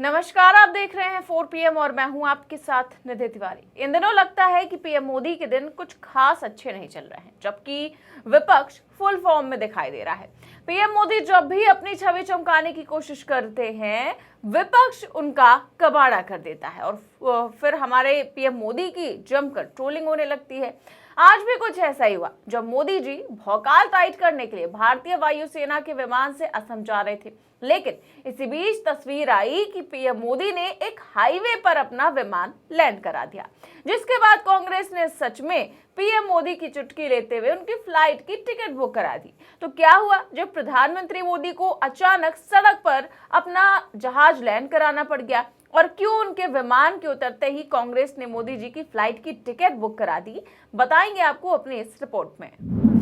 नमस्कार, आप देख रहे हैं 4 PM और मैं हूं आपके साथ निधि तिवारी। इन दिनों लगता है कि पीएम मोदी के दिन कुछ खास अच्छे नहीं चल रहे हैं, जबकि विपक्ष फुल फॉर्म में दिखाई दे रहा है। पीएम मोदी जब भी अपनी छवि चमकाने की कोशिश करते हैं, विपक्ष उनका कबाड़ा कर देता है और फिर हमारे पीएम मोदी की जमकर ट्रोलिंग होने लगती है। आज भी कुछ ऐसा ही हुआ जब मोदी जी भौकाल टाइट करने के लिए भारतीय वायुसेना के विमान से असम जा रहे थे, लेकिन इसी बीच तस्वीर आई कि पीएम मोदी ने एक हाईवे पर अपना विमान लैंड करा दिया, जिसके बाद कांग्रेस ने सच में पीएम मोदी की चुटकी लेते हुए उनकी फ्लाइट की टिकट बुक करा दी। तो क्या हुआ जब प्रधानमंत्री मोदी को अचानक सड़क पर अपना जहाज लैंड कराना पड़ गया, और क्यों उनके विमान के उतरते ही कांग्रेस ने मोदी जी की फ्लाइट की टिकट बुक करा दी, बताएंगे आपको अपनी इस रिपोर्ट में।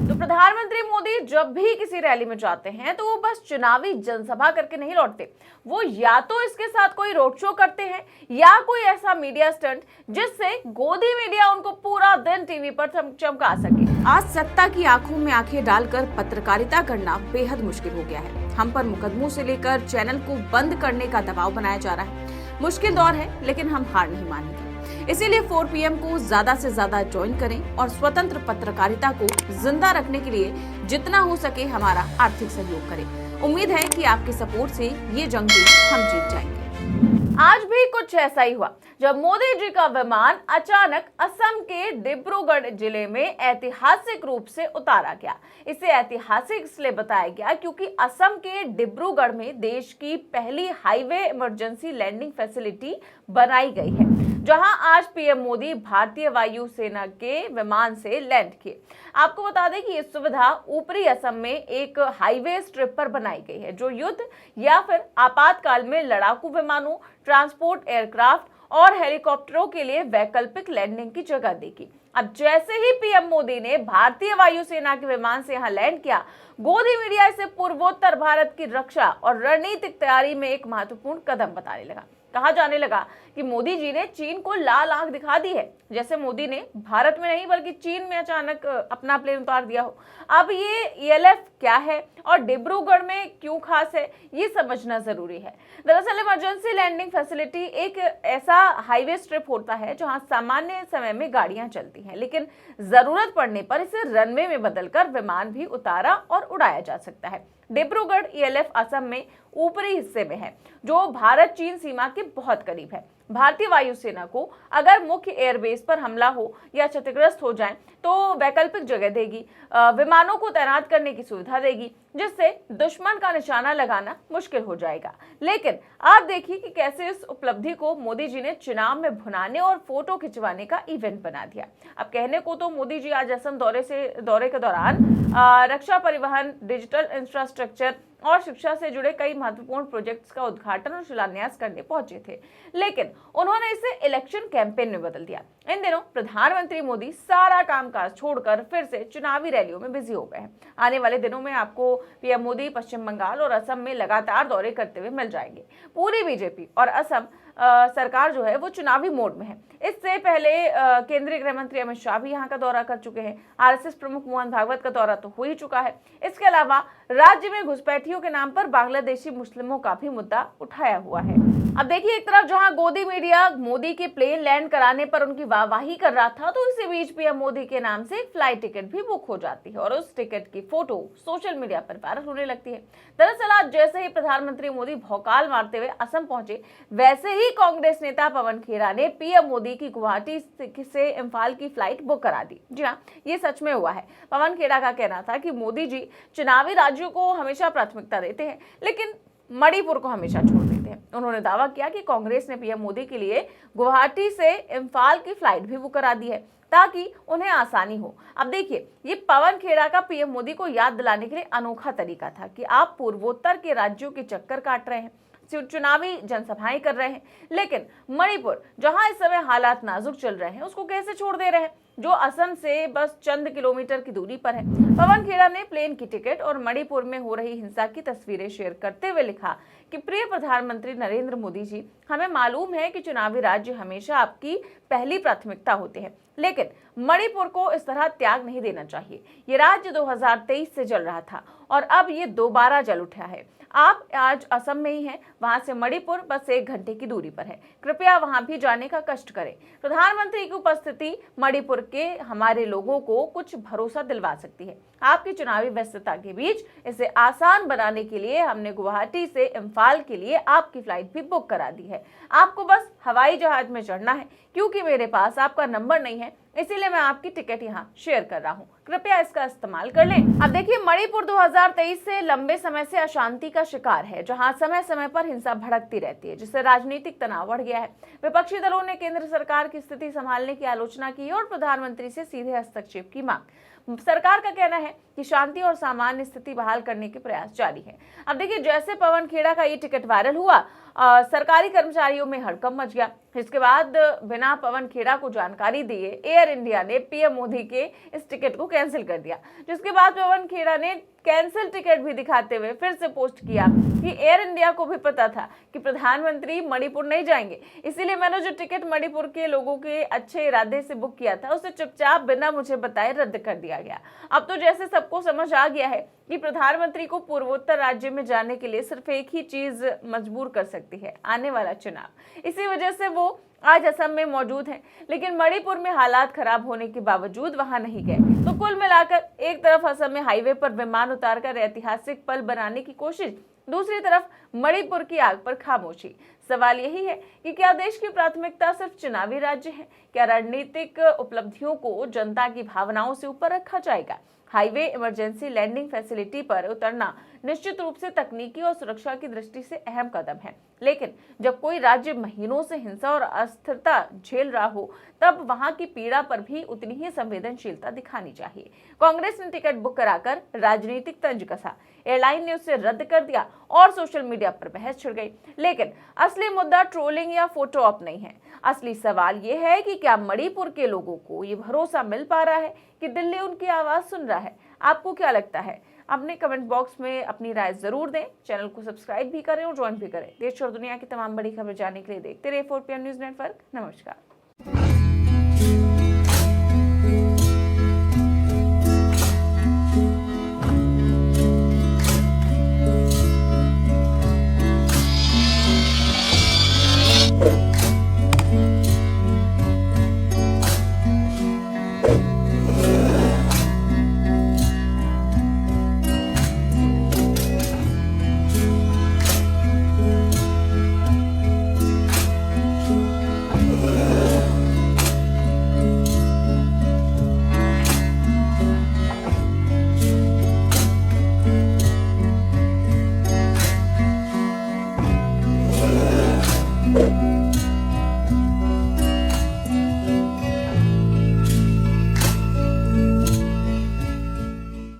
तो प्रधानमंत्री मोदी जब भी किसी रैली में जाते हैं तो वो बस चुनावी जनसभा करके नहीं लौटते। वो या तो इसके साथ कोई रोड शो करते हैं या कोई ऐसा मीडिया स्टंट जिससे गोदी मीडिया उनको पूरा दिन टीवी पर चमका सके। आज सत्ता की आंखों में आंखें डालकर पत्रकारिता करना बेहद मुश्किल हो गया है। हम पर मुकदमों से लेकर चैनल को बंद करने का दबाव बनाया जा रहा है। मुश्किल दौर है, लेकिन हम हार नहीं मानेंगे। इसीलिए 4 PM को ज्यादा से ज्यादा ज्वाइन करें और स्वतंत्र पत्रकारिता को जिंदा रखने के लिए जितना हो सके हमारा आर्थिक सहयोग करें। उम्मीद है कि आपके सपोर्ट से ये जंग भी हम जीत जाएंगे। आज भी कुछ ऐसा ही हुआ जब मोदी जी का विमान अचानक असम के डिब्रूगढ़ जिले में ऐतिहासिक रूप से उतारा गया। इसे ऐतिहासिक इसलिए बताया गया क्योंकि असम के डिब्रूगढ़ में देश की पहली हाईवे इमरजेंसी लैंडिंग फैसिलिटी बनाई गई है, जहां आज पीएम मोदी भारतीय वायुसेना के विमान से लैंड किए। आपको बता दें कि ये सुविधा ऊपरी असम में एक हाईवे स्ट्रिप पर बनाई गई है, जो युद्ध या फिर आपातकाल में लड़ाकू विमानों, ट्रांसपोर्ट एयरक्राफ्ट और हेलीकॉप्टरों के लिए वैकल्पिक लैंडिंग की जगह देगी। अब जैसे ही पीएम मोदी ने भारतीय वायुसेना के विमान से यहां लैंड किया, गोदी मीडिया इसे पूर्वोत्तर भारत की रक्षा और रणनीतिक तैयारी में एक महत्वपूर्ण कदम बताने लगा। कहा जाने लगा कि मोदी जी ने चीन को लाल आंख दिखा दी है, जैसे मोदी ने भारत में नहीं बल्कि चीन में अचानक अपना प्लेन उतार दिया हो। अब ये ELF क्या है और डिब्रूगढ़ में क्यों खास है, ये समझना जरूरी है। दरअसल इमरजेंसी लैंडिंग फैसिलिटी एक ऐसा हाईवे स्ट्रिप होता है जहां सामान्य समय में गाड़ियां चलती हैं, लेकिन जरूरत पड़ने पर इसे रनवे में बदलकर विमान भी उतारा और उड़ाया जा सकता है। डिब्रूगढ़ ELF असम में ऊपरी हिस्से में है, जो भारत चीन सीमा के बहुत करीब है। भारतीय वायुसेना को अगर मुख्य एयरबेस पर हमला हो या क्षतिग्रस्त हो जाए तो वैकल्पिक जगह देगी, विमानों को तैनात करने की सुविधा देगी, जिससे दुश्मन का निशाना लगाना मुश्किल हो जाएगा। लेकिन आप देखिए कि कैसे इस उपलब्धि को मोदी जी ने चुनाव में भुनाने और फोटो खिंचवाने का इवेंट बना दिया। अब कहने को तो मोदी जी आज असम दौरे के दौरान रक्षा, परिवहन, डिजिटल इंफ्रास्ट्रक्चर और शिक्षा से जुड़े कई महत्वपूर्ण प्रोजेक्ट्स का उद्घाटन और शिलान्यास करने पहुंचे थे, लेकिन उन्होंने इसे इलेक्शन कैंपेन में बदल दिया। इन दिनों प्रधानमंत्री मोदी सारा कामकाज छोड़कर फिर से चुनावी रैलियों में बिजी हो गए हैं। आने वाले दिनों में आपको पीएम मोदी पश्चिम बंगाल और असम में लगातार दौरे करते हुए मिल जाएंगे। पूरी बीजेपी और असम सरकार जो है वो चुनावी मोड में है। इससे पहले केंद्रीय गृह मंत्री अमित शाह भी यहाँ का दौरा कर चुके हैं। RSS प्रमुख मोहन भागवत का दौरा तो हो ही चुका है। इसके अलावा राज्य में घुसपैठियों के नाम पर बांग्लादेशी मुस्लिमों का भी मुद्दा उठाया हुआ है। अब देखिए, एक तरफ जहां गोदी मीडिया मोदी के प्लेन लैंड कराने पर उनकी वाहवाही कर रहा था, तो इसी बीच पीएम मोदी के नाम से एक फ्लाइट टिकट भी बुक हो जाती है और उस टिकट की फोटो सोशल मीडिया पर वायरल होने लगती है। दरअसल आज जैसे ही प्रधानमंत्री मोदी भौकाल मारते हुए असम पहुंचे, वैसे ही कांग्रेस नेता पवन खेड़ा ने पीएम मोदी की गुवाहाटी से इम्फाल की फ्लाइट बुक करा दी। जी हाँ, ये सच में हुआ है। पवन खेड़ा का कहना था कि मोदी जी चुनावी राज्यों को हमेशा प्राथमिकता देते हैं, लेकिन मणिपुर को हमेशा छोड़ देते हैं। उन्होंने दावा किया कि कांग्रेस ने पीएम मोदी के लिए गुवाहाटी से इम्फाल की फ्लाइट भी बुक करा दी है ताकि उन्हें आसानी हो। अब देखिए, ये पवन खेड़ा का पीएम मोदी को याद दिलाने के लिए अनोखा तरीका था कि आप पूर्वोत्तर के राज्यों के चक्कर काट रहे हैं, चुनावी जनसभाएं कर रहे हैं, लेकिन मणिपुर जहां इस समय हालात नाजुक चल रहे हैं, उसको कैसे छोड़ दे रहे हैं। जो असम से बस चंद किलोमीटर की दूरी पर है। पवन खेड़ा ने प्लेन की टिकट और मणिपुर में हो रही हिंसा की तस्वीरें शेयर करते हुए लिखा कि प्रिय प्रधानमंत्री नरेंद्र मोदी जी, हमें मालूम है कि चुनावी राज्य हमेशा आपकी पहली प्राथमिकता होते हैं, लेकिन मणिपुर को इस तरह त्याग नहीं देना चाहिए। ये राज्य 2023 से जल रहा था और अब ये दोबारा जल उठा है। आप आज असम में ही हैं, वहां से मणिपुर बस 1 घंटे की दूरी पर है। कृपया वहां भी जाने का कष्ट करें। प्रधानमंत्री की उपस्थिति मणिपुर के हमारे लोगों को कुछ भरोसा दिलवा सकती है। आपकी चुनावी व्यस्तता के बीच इसे आसान बनाने के लिए हमने गुवाहाटी से इम्फाल के लिए आपकी फ्लाइट भी बुक करा दी है। आपको बस हवाई जहाज में चढ़ना है। क्योंकि मेरे पास आपका नंबर नहीं है, इसीलिए मैं आपकी टिकट यहाँ शेयर कर रहा हूँ, कृपया इसका इस्तेमाल कर लें। अब देखिए, मणिपुर 2023 से लंबे समय से अशांति का शिकार है, जहां समय समय पर हिंसा भड़कती रहती है, जिससे राजनीतिक तनाव बढ़ गया है। विपक्षी दलों ने केंद्र सरकार की स्थिति संभालने की आलोचना की और प्रधानमंत्री से सीधे हस्तक्षेप की मांग। सरकार का कहना है कि शांति और सामान्य स्थिति बहाल करने के प्रयास जारी है। अब देखिए, जैसे पवन खेड़ा का ये टिकट वायरल हुआ, सरकारी कर्मचारियों में हड़कंप मच गया। इसके बाद बिना पवन खेड़ा को जानकारी दिए एयर इंडिया ने पीएम मोदी के इस टिकट को कैंसिल कर दिया, जिसके बाद पवन खेड़ा ने कैंसिल टिकट भी दिखाते हुए फिर से पोस्ट किया कि एयर इंडिया को भी पता था कि प्रधानमंत्री मणिपुर नहीं जाएंगे, इसीलिए मैंने जो टिकट मणिपुर के लोगों के अच्छे इरादे से बुक किया था उसे चुपचाप बिना मुझे बताए रद्द कर दिया गया। अब तो जैसे सबको समझ आ गया है कि प्रधानमंत्री को पूर्वोत्तर राज्य में जाने के लिए सिर्फ एक ही चीज मजबूर कर सकती है, आने वाला चुनाव। इसी वजह से वो आज असम में मौजूद हैं, लेकिन मणिपुर में हालात खराब होने के बावजूद वहां नहीं गए। तो कुल मिलाकर एक तरफ असम में हाईवे पर विमान उतारकर ऐतिहासिक पल बनाने की कोशिश, दूसरी तरफ मणिपुर की आग पर खामोशी। सवाल यही है कि क्या देश की प्राथमिकता सिर्फ चुनावी राज्य है? क्या राजनीतिक उपलब्धियों को जनता की भावनाओं से ऊपर रखा जाएगा? हाईवे इमरजेंसी लैंडिंग फैसिलिटी पर उतरना निश्चित रूप से तकनीकी और सुरक्षा की दृष्टि से अहम कदम है, लेकिन जब कोई राज्य महीनों से हिंसा और अस्थिरता झेल रहा हो, तब वहां की पीड़ा पर भी उतनी ही संवेदनशीलता दिखानी चाहिए। कांग्रेस ने टिकट बुक कराकर राजनीतिक तंज कसा, एयरलाइन ने उसे रद्द कर दिया और सोशल मीडिया पर बहस छिड़ गई। लेकिन असली मुद्दा ट्रोलिंग या फोटो ऑप नहीं है। असली सवाल ये है कि क्या मणिपुर के लोगों को ये भरोसा मिल पा रहा है कि दिल्ली उनकी आवाज सुन रहा है? आपको क्या लगता है? अपने कमेंट बॉक्स में अपनी राय जरूर दें। चैनल को सब्सक्राइब भी करें और ज्वाइन भी करें। देश और दुनिया की तमाम बड़ी खबरें जानने के लिए देखते रहिए 4PM न्यूज नेटवर्क। नमस्कार।